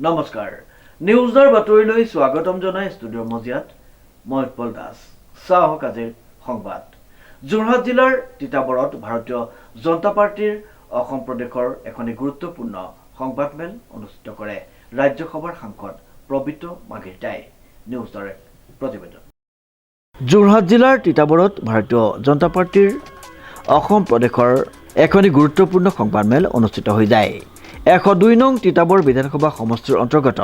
নমস্কাৰ নিউজৰ বাতৰিলৈ স্বাগতম জনাই ষ্টুডিঅ'ৰ মজিয়াত মই উৎপল দাস চাওক আজিৰ সংবাদ যোৰহাট জিলাৰ তিতাবৰত ভাৰতীয় জনতা পাৰ্টিৰ অসম প্ৰদেশৰ এখনি গুৰুত্বপূৰ্ণ সংবাদমেল অনুষ্ঠিত কৰে ৰাজ্যসভাৰ সাংসদ প্ৰবিত্ৰ মাঘিৰতাই নিউজৰ প্ৰতিবেদন যোৰহাট জিলাৰ তিতাবৰত ভাৰতীয় জনতা পাৰ্টিৰ অসম প্ৰদেশৰ এখনি গুৰুত্বপূৰ্ণ সংবাদমেল অনুষ্ঠিত হৈ যায় 102 নং তিতাবৰ বিধানসভা সমষ্টিৰ অন্তৰ্গত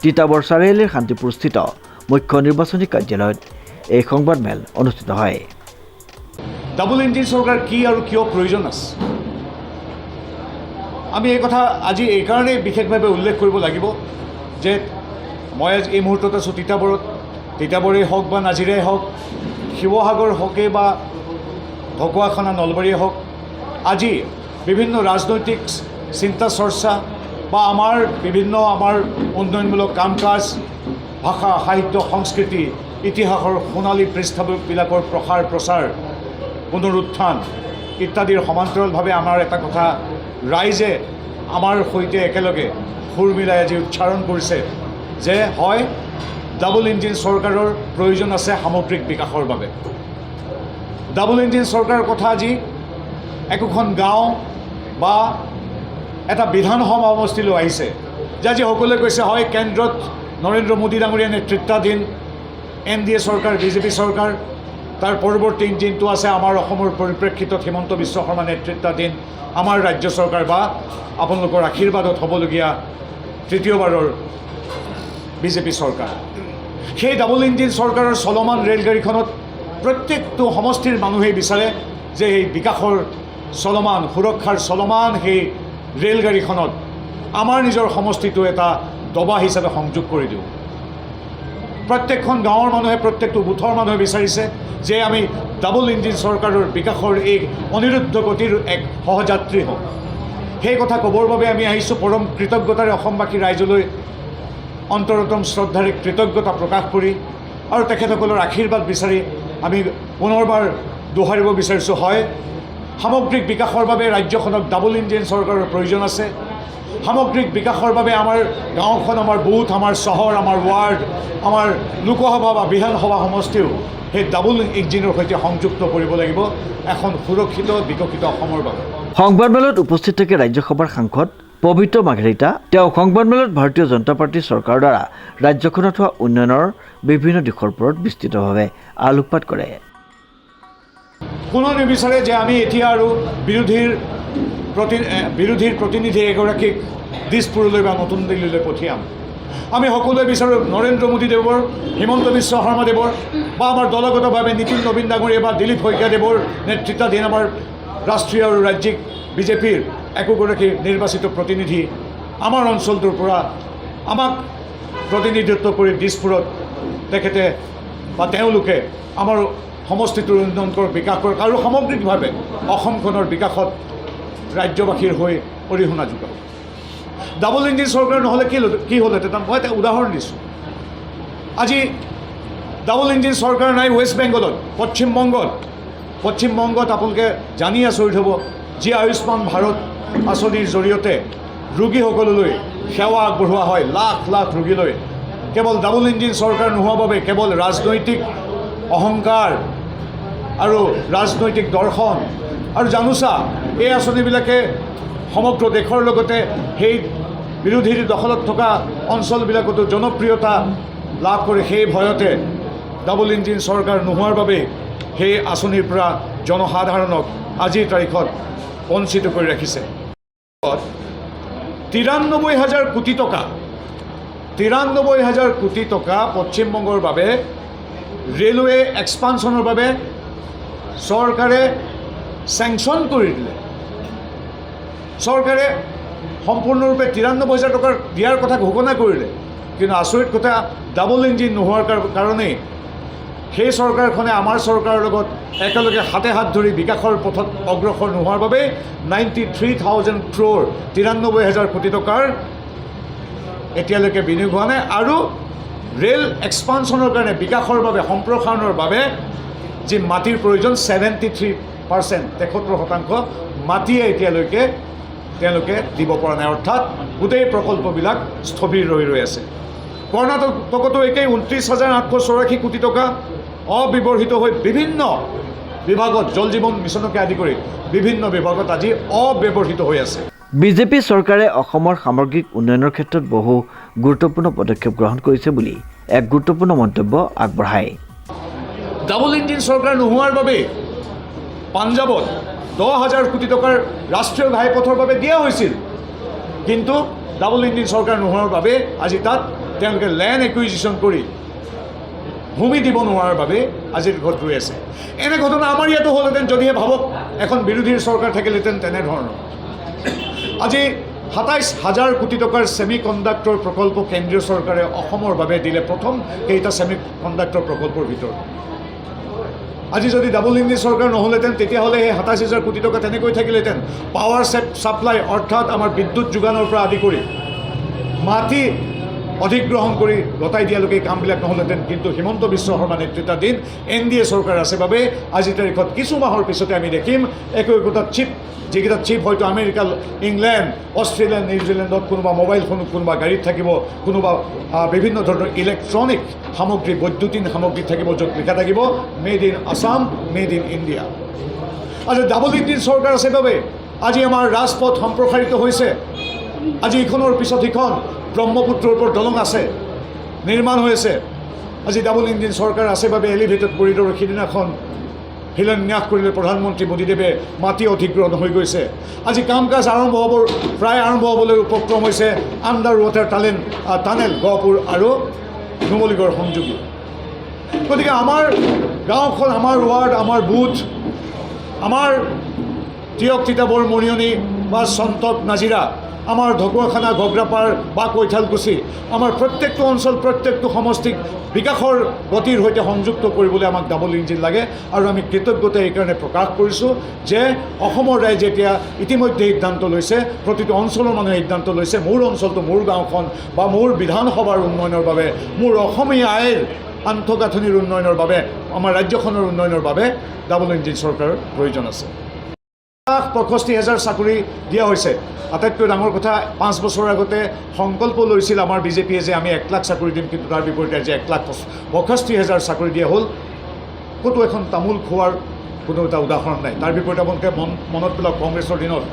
তিতাবৰ চাৰিআলিৰ শান্তিপুৰস্থিত মুখ্য নিৰ্বাচনী কাৰ্যালয়ত এই সংবাদমেল অনুষ্ঠিত হয় ডাবল ইঞ্জিন চৰকাৰ কি আৰু কিয় প্ৰয়োজন আছে আমি এই কথা আজি এই কাৰণে বিশেষভাৱে উল্লেখ কৰিব লাগিব যে মই আজি এই মুহূৰ্তত আছোঁ তিতাবৰেই হওক বা নাজিৰাই হওক শিৱসাগৰ হওকে বা ঢকুৱাখানা নলবাৰীয়ে হওক আজি বিভিন্ন ৰাজনৈতিক চিন্তা চৰ্চা বা আমাৰ বিভিন্ন উন্নয়নমূলক কাম কাজ ভাষা সাহিত্য সংস্কৃতি ইতিহাসৰ সোণালী পৃষ্ঠাবিলাকৰ প্ৰচাৰ পুনৰুত্থান ইত্যাদিৰ সমান্তৰালভাৱে আমাৰ এটা কথা ৰাইজে আমাৰ সৈতে একেলগে সুৰ মিলাই আজি উচ্চাৰণ কৰিছে যে হয় ডাবল ইঞ্জিন চৰকাৰৰ প্ৰয়োজন আছে সামগ্ৰিক বিকাশৰ বাবে ডাবল ইঞ্জিন চৰকাৰৰ কথা আজি একোখন গাঁও বা এটা বিধানসভা সমষ্টিলৈ আহিছে যে আজি সকলোৱে কৈছে হয় কেন্দ্ৰত নৰেন্দ্ৰ মোদী ডাঙৰীয়া নেতৃত্বাধীন NDA চৰকাৰ বিজেপি চৰকাৰ তাৰ পৰৱৰ্তী ইঞ্জিনটো আছে আমাৰ অসমৰ পৰিপ্ৰেক্ষিতত হিমন্ত বিশ্ব শৰ্মা নেতৃত্বাধীন আমাৰ ৰাজ্য চৰকাৰ বা আপোনালোকৰ আশীৰ্বাদত হ'বলগীয়া তৃতীয়বাৰৰ বিজেপি চৰকাৰ সেই ডাবল ইঞ্জিন চৰকাৰৰ চলমান ৰেলগাড়ীখনত প্ৰত্যেকটো সমষ্টিৰ মানুহেই বিচাৰে যে এই বিকাশৰ চলমান সুৰক্ষাৰ চলমান সেই ৰেলগাড়ীখনত আমাৰ নিজৰ সমষ্টিটো এটা দবা হিচাপে সংযোগ কৰি দিওঁ প্ৰত্যেকখন গাঁৱৰ মানুহে প্ৰত্যেকটো বুথৰ মানুহে বিচাৰিছে যে আমি ডাবল ইঞ্জিন চৰকাৰৰ বিকাশৰ এই অনিৰুদ্ধ গতিৰ এক সহযাত্ৰী হওঁ সেই কথা ক'বৰ বাবে আমি আহিছোঁ পৰম কৃতজ্ঞতাৰে অসমবাসী ৰাইজলৈ অন্তৰতম শ্ৰদ্ধাৰে কৃতজ্ঞতা প্ৰকাশ কৰি আৰু তেখেতসকলৰ আশীৰ্বাদ বিচাৰি আমি পুনৰবাৰ দোহাৰিব বিচাৰিছোঁ হয় সামগ্ৰিক বিকাশৰ বাবে ৰাজ্যখনক ডাবল ইঞ্জিন চৰকাৰৰ প্ৰয়োজন আছে সামগ্ৰিক বিকাশৰ বাবে আমাৰ গাঁওখন আমাৰ বুথ আমাৰ চহৰ আমাৰ ৱাৰ্ড আমাৰ লোকসভা বা বিধানসভা সমষ্টিও সেই ডাবল ইঞ্জিনৰ সৈতে সংযুক্ত কৰিব লাগিব এখন সুৰক্ষিত বিকশিত অসমৰ বাবে সংবাদমেলত উপস্থিত থাকে ৰাজ্যসভাৰ সাংসদ প্ৰবিত্ৰ মাঘিৰতা তেওঁ সংবাদমেলত ভাৰতীয় জনতা পাৰ্টি চৰকাৰৰ দ্বাৰা ৰাজ্যখনত হোৱা উন্নয়নৰ বিভিন্ন দিশৰ ওপৰত বিস্তৃতভাৱে আলোকপাত কৰে কোনো নিবিচাৰে যে আমি এতিয়া আৰু বিৰোধীৰ প্ৰতিনিধি এগৰাকীক দিছপুৰলৈ বা নতুন দিল্লীলৈ পঠিয়াম আমি সকলোৱে বিচাৰোঁ নৰেন্দ্ৰ মোদীদেৱৰ হিমন্ত বিশ্ব শৰ্মাদেৱৰ বা আমাৰ দলগতভাৱে নীতিন নবীন ডাঙৰীয়া বা দিলীপ শইকীয়াদেৱৰ নেতৃত্বাধীন আমাৰ ৰাষ্ট্ৰীয় আৰু ৰাজ্যিক বিজেপিৰ একোগৰাকী নিৰ্বাচিত প্ৰতিনিধি আমাৰ অঞ্চলটোৰ পৰা আমাক প্ৰতিনিধিত্ব কৰি দিছপুৰত তেখেতে বা তেওঁলোকে আমাৰ সমষ্টিটোৰ উন্নয়ন কৰক বিকাশ কৰক আৰু সামগ্ৰিকভাৱে অসমখনৰ বিকাশত ৰাজ্যবাসীৰ হৈ অৰিহণা যোগাব ডাবল ইঞ্জিন চৰকাৰ নহ'লে কি হ'লহেঁতেন মই এটা উদাহৰণ দিছোঁ আজি ডাবল ইঞ্জিন চৰকাৰ নাই ৱেষ্ট বেংগলত পশ্চিমবংগত আপোনালোকে জানি আচৰিত হ'ব যি আয়ুষ্মান ভাৰত আঁচনিৰ জৰিয়তে ৰোগীসকললৈ সেৱা আগবঢ়োৱা হয় লাখ লাখ ৰোগীলৈ কেৱল ডাবল ইঞ্জিন চৰকাৰ নোহোৱাৰ বাবে কেৱল ৰাজনৈতিক অহংকাৰ আৰু ৰাজনৈতিক দৰ্শন আৰু জানোচা এই আঁচনিবিলাকে সমগ্ৰ দেশৰ লগতে সেই বিৰোধীৰ দখলত থকা অঞ্চলবিলাকতো জনপ্ৰিয়তা লাভ কৰে সেই ভয়তে ডাবল ইঞ্জিন চৰকাৰ নোহোৱাৰ বাবে সেই আঁচনিৰ পৰা জনসাধাৰণক আজিৰ তাৰিখত বঞ্চিত কৰি ৰাখিছে 93,000 কোটি টকা পশ্চিমবংগৰ বাবে ৰেলৱে এক্সপানশ্যনৰ বাবে চৰকাৰে চেংচন কৰি দিলে চৰকাৰে সম্পূৰ্ণৰূপে 93,000 টকাৰ দিয়াৰ কথা ঘোষণা কৰিলে কিন্তু আচৰিত কথা ডাবল ইঞ্জিন নোহোৱাৰ কাৰণেই সেই চৰকাৰখনে আমাৰ চৰকাৰৰ লগত একেলগে হাতে হাত ধৰি বিকাশৰ পথত অগ্ৰসৰ নোহোৱাৰ বাবে 93,000 crore 93,000 কোটি টকাৰ এতিয়ালৈকে বিনিয়োগ হোৱা নাই আৰু ৰেল এক্সপানশ্যনৰ কাৰণে বিকাশৰ বাবে সম্প্ৰসাৰণৰ বাবে যি মাটিৰ প্ৰয়োজন 73% 73% মাটিয়ে এতিয়ালৈকে তেওঁলোকে দিব পৰা নাই, অৰ্থাৎ গোটেই প্ৰকল্পবিলাক স্থবিৰ ৰৈ আছে। কৰ্ণাটকতো একেই 29,884 কোটি টকা অব্যৱহৃত হৈ বিভিন্ন বিভাগত, জল জীৱন মিছনকে আদি কৰি বিভিন্ন বিভাগত আজি অব্যৱহৃত হৈ আছে। বিজেপি চৰকাৰে অসমৰ সামগ্ৰিক উন্নয়নৰ ক্ষেত্ৰত বহু গুৰুত্বপূৰ্ণ পদক্ষেপ গ্ৰহণ কৰিছে বুলি এক গুৰুত্বপূৰ্ণ মন্তব্য আগবঢ়ায়। ডাবল ইঞ্জিন চৰকাৰ নোহোৱাৰ বাবে পাঞ্জাৱত 10,000 কোটি টকাৰ ৰাষ্ট্ৰীয় ঘাইপথৰ বাবে দিয়া হৈছিল, কিন্তু ডাবল ইঞ্জিন চৰকাৰ নোহোৱাৰ বাবে আজি তাত তেওঁলোকে লেণ্ড একুইজিশ্যন কৰি ভূমি দিব নোৱাৰাৰ বাবে আজিৰ ঘৰত ৰৈ আছে। এনে ঘটনা আমাৰ ইয়াতো হ'লহেঁতেন যদিহে ভাবক এখন বিৰোধীৰ চৰকাৰ থাকিলহেঁতেন তেনেধৰণৰ। আজি 27,000 কোটি টকাৰ ছেমি কণ্ডাক্টৰ প্ৰকল্প কেন্দ্ৰীয় চৰকাৰে অসমৰ বাবে দিলে, প্ৰথম কেইটা ছেমি কণ্ডাক্টৰ প্ৰকল্পৰ ভিতৰত। আজি যদি ডাবল ইঞ্জিন চৰকাৰ নহ'লহেঁতেন তেতিয়াহ'লে সেই 27,000 কোটি টকা তেনেকৈ থাকিলহেঁতেন। পাৱাৰ ছাপ্লাই অৰ্থাৎ আমাৰ বিদ্যুৎ যোগানৰ পৰা আদি কৰি মাটি অধিগ্ৰহণ কৰি গতাই দিয়ালৈকে কামবিলাক নহ'লহেঁতেন। কিন্তু হিমন্ত বিশ্ব শৰ্মা নেতৃত্বাধীন NDA চৰকাৰ আছে বাবে আজিৰ তাৰিখত কিছু মাহৰ পিছতে আমি দেখিম একো চিপ, যিকেইটা চিপ হয়তো আমেৰিকা, ইংলেণ্ড, অষ্ট্ৰেলিয়া, নিউজিলেণ্ডত কোনোবা মোবাইল ফোনত, কোনোবা গাড়ীত থাকিব, কোনোবা বিভিন্ন ধৰণৰ ইলেক্ট্ৰনিক সামগ্ৰী, বৈদ্যুতিন সামগ্ৰী থাকিব, য'ত লিখা থাকিব made in Assam, made in India. আজি ডাবল ইঞ্জিন চৰকাৰ আছে বাবে আজি আমাৰ ৰাজপথ সম্প্ৰসাৰিত হৈছে। আজি ইখনৰ পিছত সিখন ব্ৰহ্মপুত্ৰৰ ওপৰত দলং আছে, নিৰ্মাণ হৈ আছে। আজি ডাবল ইঞ্জিন চৰকাৰ আছে বাবে এলিভেটেড কৰিডৰ সিদিনাখন শিলান্যাস কৰিলে প্ৰধানমন্ত্ৰী মোদীদেৱে, মাটি অধিগ্ৰহণ হৈ গৈছে। আজি কাম কাজ প্ৰায় আৰম্ভ হ'বলৈ উপক্ৰম হৈছে আণ্ডাৰ ৱাটাৰ টানেল গহপুৰ আৰু নুমলীগড় সংযোগী। গতিকে আমাৰ গাঁওখন, আমাৰ ৱাৰ্ড, আমাৰ বুথ, আমাৰ তিয়ক, তিতাবৰ, মৰিয়নি বা চন্তক, নাজিৰা, আমাৰ ঢকুৱাখানা, ঘগ্ৰাপাৰ বা কৈঠালকুছি, আমাৰ প্ৰত্যেকটো অঞ্চল, প্ৰত্যেকটো সমষ্টিক বিকাশৰ গতিৰ সৈতে সংযুক্ত কৰিবলৈ আমাক ডাবল ইঞ্জিন লাগে। আৰু আমি কৃতজ্ঞতা এইকাৰণে প্ৰকাশ কৰিছোঁ যে অসমৰ ৰাইজে এতিয়া ইতিমধ্যে সিদ্ধান্ত লৈছে, প্ৰতিটো অঞ্চলৰ মানুহে সিদ্ধান্ত লৈছে, মোৰ অঞ্চলটো, মোৰ গাঁওখন বা মোৰ বিধানসভাৰ উন্নয়নৰ বাবে, মোৰ অসমীয়া আইৰ আন্তঃগাঁথনিৰ উন্নয়নৰ বাবে, আমাৰ ৰাজ্যখনৰ উন্নয়নৰ বাবে ডাবল ইঞ্জিন চৰকাৰৰ প্ৰয়োজন আছে। 65,000 চাকৰি দিয়া হৈছে। আটাইতকৈ ডাঙৰ কথা, 5 বছৰৰ আগতে সংকল্প লৈছিল আমাৰ বিজেপিয়ে যে আমি 1 লাখ চাকৰি দিম, কিন্তু তাৰ বিপৰীতে আজি 1,65,000 চাকৰি দিয়া হ'ল। ক'তো এখন তামোল খোৱাৰ কোনো এটা উদাহৰণ নাই। তাৰ বিপৰীতে আপোনালোকে মনত পেলাওক, কংগ্ৰেছৰ দিনত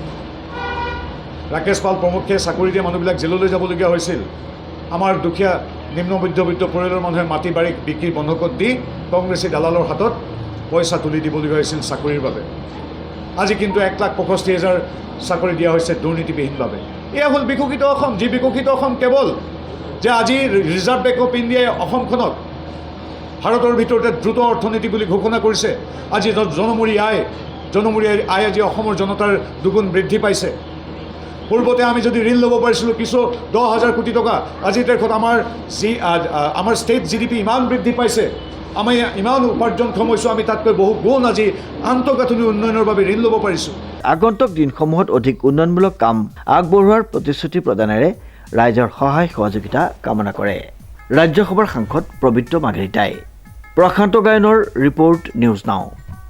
ৰাকেশ পাল প্ৰমুখ্যে চাকৰি দিয়া মানুহবিলাক জেললৈ যাবলগীয়া হৈছিল। আমাৰ দুখীয়া নিম্ন মধ্যবিত্ত পৰিয়ালৰ মানুহে মাটি বাৰী বিক্ৰী বন্ধকত দি কংগ্ৰেছী দালালৰ হাতত পইচা তুলি দিবলগীয়া হৈছিল চাকৰিৰ বাবে। আজি কিন্তু 1,65,000 চাকৰি দিয়া হৈছে দুৰ্নীতিবিহীনভাৱে। এয়া হ'ল বিকশিত অসম, যি বিকশিত অসম কেৱল যে আজি ৰিজাৰ্ভ বেংক অফ ইণ্ডিয়াই অসমখনক ভাৰতৰ ভিতৰতে দ্ৰুত অৰ্থনীতি বুলি ঘোষণা কৰিছে। আজি জনমূৰি আয় আজি অসমৰ জনতাৰ দুগুণ বৃদ্ধি পাইছে। পূৰ্বতে আমি যদি ঋণ ল'ব পাৰিছিলোঁ কিছু 10,000 কোটি টকা, আজিৰ তাৰিখত আমাৰ ষ্টেট GDP ইমান বৃদ্ধি পাইছে, আমি ইমান উপাৰ্জনক্ষম হৈছোঁ, আমি তাতকৈ বহু গুণ আজি আন্তঃগাঁথনি উন্নয়নৰ বাবে ঋণ ল'ব পাৰিছোঁ। আগন্তুক দিনসমূহত অধিক উন্নয়নমূলক কাম আগবঢ়োৱাৰ প্ৰতিশ্ৰুতি প্ৰদানেৰে ৰাইজৰ সহায় সহযোগিতা কামনা কৰে ৰাজ্যসভাৰ সাংসদ পবিত্ৰ মাৰ্ঘেৰিটাই। প্ৰশান্ত গায়নৰ ৰিপৰ্ট, নিউজ নাও।